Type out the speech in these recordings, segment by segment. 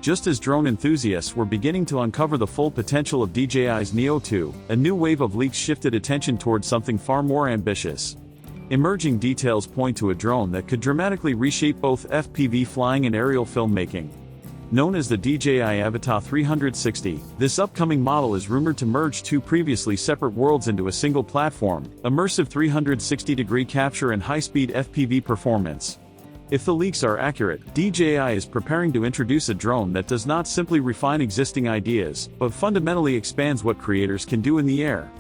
Just as drone enthusiasts were beginning to uncover the full potential of DJI's Neo 2, a new wave of leaks shifted attention towards something far more ambitious. Emerging details point to a drone that could dramatically reshape both FPV flying and aerial filmmaking. Known as the DJI Avata 360, this upcoming model is rumored to merge two previously separate worlds into a single platform, immersive 360-degree capture and high-speed FPV performance. If the leaks are accurate, DJI is preparing to introduce a drone that does not simply refine existing ideas, but fundamentally expands what creators can do in the air.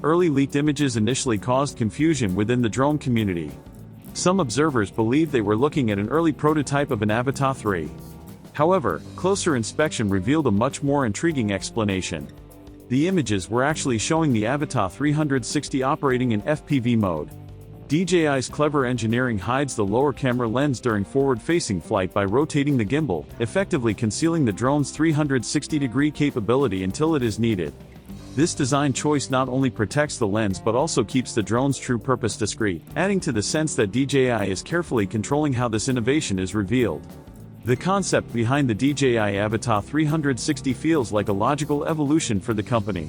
Early leaked images initially caused confusion within the drone community. Some observers believed they were looking at an early prototype of an Avata 3. However, closer inspection revealed a much more intriguing explanation. The images were actually showing the Avata 360 operating in FPV mode. DJI's clever engineering hides the lower camera lens during forward-facing flight by rotating the gimbal, effectively concealing the drone's 360-degree capability until it is needed. This design choice not only protects the lens but also keeps the drone's true purpose discreet, adding to the sense that DJI is carefully controlling how this innovation is revealed. The concept behind the DJI Avata 360 feels like a logical evolution for the company.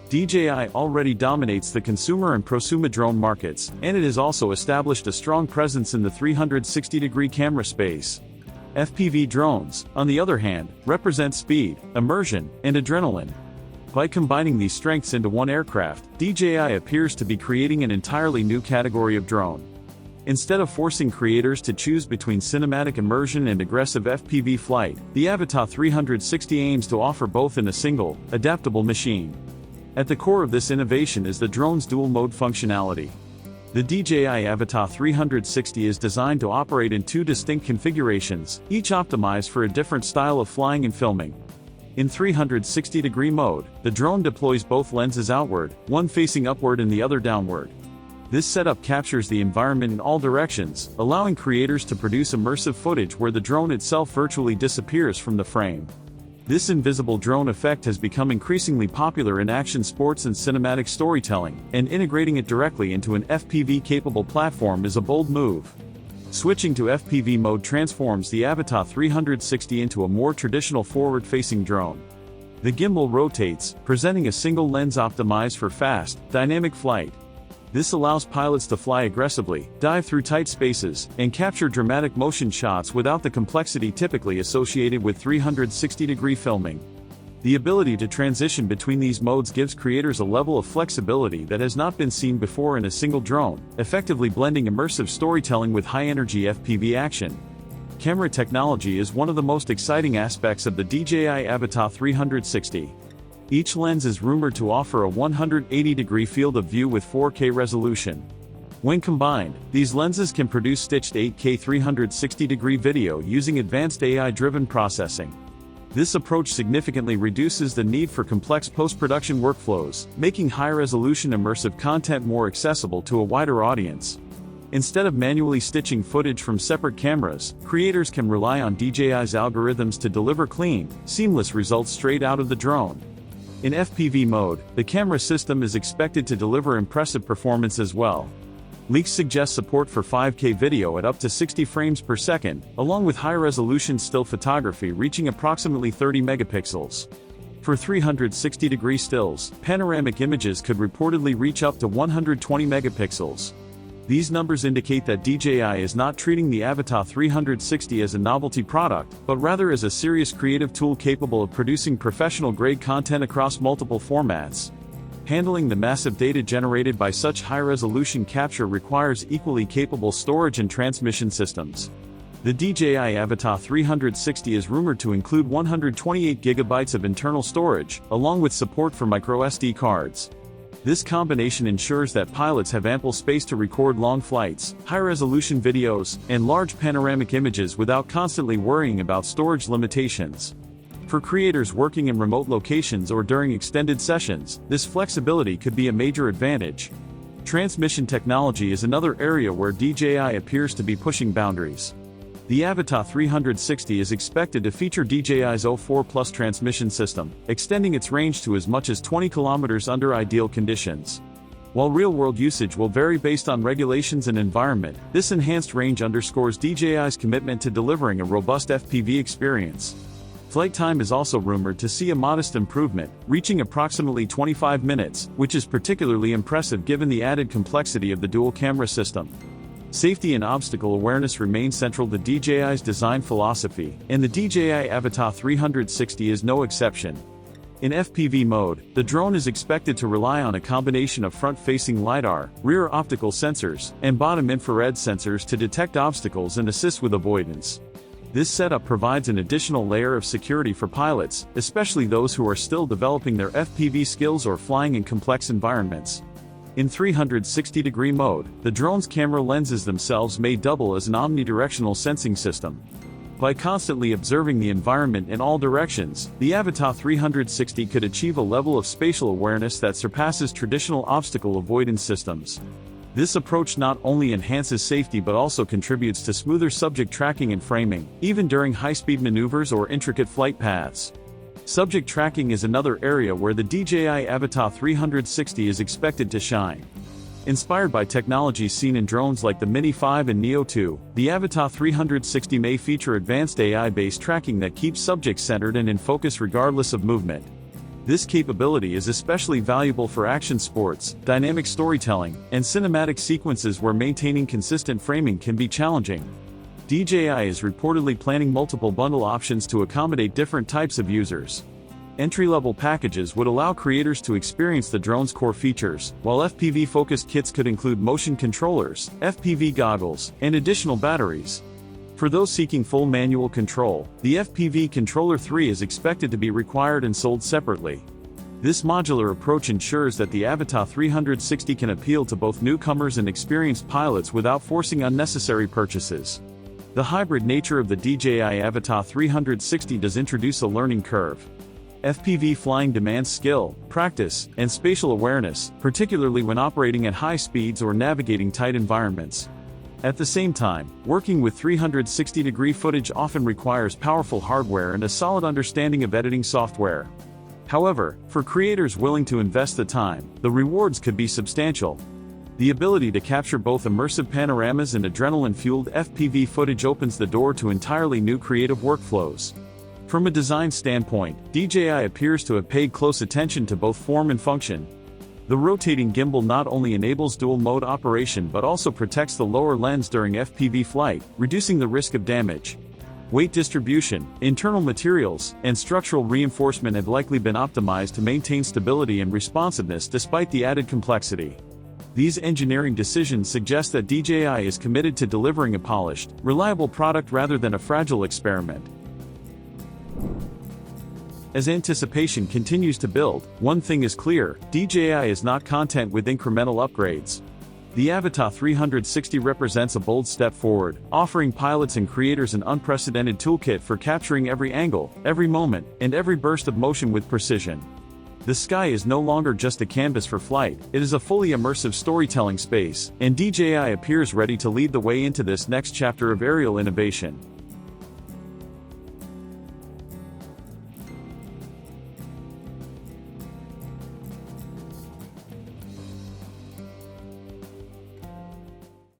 DJI already dominates the consumer and prosumer drone markets, and it has also established a strong presence in the 360-degree camera space. FPV drones, on the other hand, represent speed, immersion, and adrenaline. By combining these strengths into one aircraft, DJI appears to be creating an entirely new category of drone. Instead of forcing creators to choose between cinematic immersion and aggressive FPV flight, the Avata 360 aims to offer both in a single, adaptable machine. At the core of this innovation is the drone's dual-mode functionality. The DJI Avata 360 is designed to operate in two distinct configurations, each optimized for a different style of flying and filming. In 360-degree mode, the drone deploys both lenses outward, one facing upward and the other downward. This setup captures the environment in all directions, allowing creators to produce immersive footage where the drone itself virtually disappears from the frame. This invisible drone effect has become increasingly popular in action sports and cinematic storytelling, and integrating it directly into an FPV-capable platform is a bold move. Switching to FPV mode transforms the Avata 360 into a more traditional forward-facing drone. The gimbal rotates, presenting a single lens optimized for fast, dynamic flight. This allows pilots to fly aggressively, dive through tight spaces, and capture dramatic motion shots without the complexity typically associated with 360-degree filming. The ability to transition between these modes gives creators a level of flexibility that has not been seen before in a single drone, effectively blending immersive storytelling with high-energy FPV action. Camera technology is one of the most exciting aspects of the DJI Avata 360. Each lens is rumored to offer a 180-degree field of view with 4K resolution. When combined, these lenses can produce stitched 8K 360-degree video using advanced AI-driven processing. This approach significantly reduces the need for complex post-production workflows, making high-resolution immersive content more accessible to a wider audience. Instead of manually stitching footage from separate cameras, creators can rely on DJI's algorithms to deliver clean, seamless results straight out of the drone. In FPV mode, the camera system is expected to deliver impressive performance as well. Leaks suggest support for 5K video at up to 60 frames per second, along with high-resolution still photography reaching approximately 30 megapixels. For 360-degree stills, panoramic images could reportedly reach up to 120 megapixels. These numbers indicate that DJI is not treating the Avata 360 as a novelty product, but rather as a serious creative tool capable of producing professional-grade content across multiple formats. Handling the massive data generated by such high-resolution capture requires equally capable storage and transmission systems. The DJI Avata 360 is rumored to include 128 GB of internal storage, along with support for microSD cards. This combination ensures that pilots have ample space to record long flights, high-resolution videos, and large panoramic images without constantly worrying about storage limitations. For creators working in remote locations or during extended sessions, this flexibility could be a major advantage. Transmission technology is another area where DJI appears to be pushing boundaries. The Avata 360 is expected to feature DJI's O4 Plus transmission system, extending its range to as much as 20 km under ideal conditions. While real-world usage will vary based on regulations and environment, this enhanced range underscores DJI's commitment to delivering a robust FPV experience. Flight time is also rumored to see a modest improvement, reaching approximately 25 minutes, which is particularly impressive given the added complexity of the dual-camera system. Safety and obstacle awareness remain central to DJI's design philosophy, and the DJI Avata 360 is no exception. In FPV mode, the drone is expected to rely on a combination of front-facing LiDAR, rear optical sensors, and bottom infrared sensors to detect obstacles and assist with avoidance. This setup provides an additional layer of security for pilots, especially those who are still developing their FPV skills or flying in complex environments. In 360-degree mode, the drone's camera lenses themselves may double as an omnidirectional sensing system. By constantly observing the environment in all directions, the Avata 360 could achieve a level of spatial awareness that surpasses traditional obstacle avoidance systems. This approach not only enhances safety but also contributes to smoother subject tracking and framing, even during high-speed maneuvers or intricate flight paths. Subject tracking is another area where the DJI Avata 360 is expected to shine. Inspired by technologies seen in drones like the Mini 5 and Neo 2, the Avata 360 may feature advanced AI-based tracking that keeps subjects centered and in focus regardless of movement. This capability is especially valuable for action sports, dynamic storytelling, and cinematic sequences where maintaining consistent framing can be challenging. DJI is reportedly planning multiple bundle options to accommodate different types of users. Entry-level packages would allow creators to experience the drone's core features, while FPV-focused kits could include motion controllers, FPV goggles, and additional batteries. For those seeking full manual control, the FPV Controller 3 is expected to be required and sold separately. This modular approach ensures that the Avata 360 can appeal to both newcomers and experienced pilots without forcing unnecessary purchases. The hybrid nature of the DJI Avata 360 does introduce a learning curve. FPV flying demands skill, practice, and spatial awareness, particularly when operating at high speeds or navigating tight environments. At the same time, working with 360-degree footage often requires powerful hardware and a solid understanding of editing software. However, for creators willing to invest the time, the rewards could be substantial. The ability to capture both immersive panoramas and adrenaline-fueled FPV footage opens the door to entirely new creative workflows. From a design standpoint, DJI appears to have paid close attention to both form and function. The rotating gimbal not only enables dual-mode operation but also protects the lower lens during FPV flight, reducing the risk of damage. Weight distribution, internal materials, and structural reinforcement have likely been optimized to maintain stability and responsiveness despite the added complexity. These engineering decisions suggest that DJI is committed to delivering a polished, reliable product rather than a fragile experiment. As anticipation continues to build, one thing is clear: DJI is not content with incremental upgrades. The Avata 360 represents a bold step forward, offering pilots and creators an unprecedented toolkit for capturing every angle, every moment, and every burst of motion with precision. The sky is no longer just a canvas for flight, it is a fully immersive storytelling space, and DJI appears ready to lead the way into this next chapter of aerial innovation.